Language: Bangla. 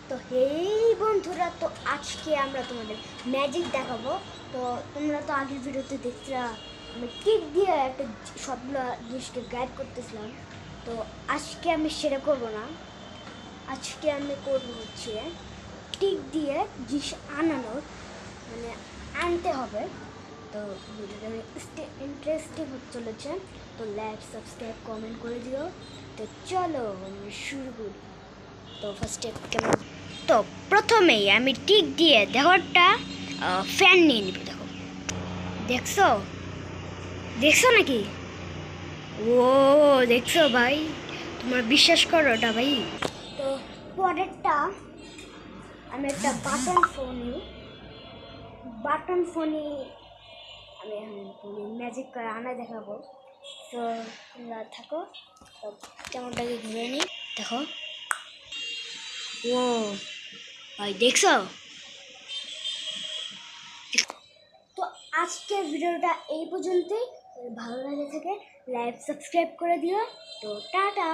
তো হেই বন্ধুরা, তো আজকে আমরা তোমাদের ম্যাজিক দেখাবো। তো তোমরা তো আগের ভিডিওতে দেখছিলা আমি টিক দিয়ে একটা সবগুলো জিনিসকে গাইড করতেছিলাম। তো আজকে আমি সেটা করব না, আজকে আমি করবো হচ্ছে টিক দিয়ে জিনিস আনানোর, মানে আনতে হবে। তো ভিডিওটা ইন্টারেস্টিং হতে চলেছে। তো লাইক সাবস্ক্রাইব কমেন্ট করে দিও। তো চলো আমরা শুরু করি। তো ফার্স্টে কেমন, তো প্রথমেই আমি টিক দিয়ে দেহরটা ফ্যান নিয়ে নিব। দেখো, দেখছো দেখছো নাকি? ও দেখছো ভাই, তোমরা বিশ্বাস করো ওটা ভাই। তো পরেরটা আমি একটা বাটন ফোনে আমি এখন ম্যাজিক করে আনা দেখাবো। তো তোমরা থাকো, তো কেমনটাকে ঘুরে নিই। দেখো, ও ভাই দেখছো? তো আজকের ভিডিওটা এই পর্যন্তই। ভালো লাগে থাকে লাইক সাবস্ক্রাইব করে দিও। তো টাটা।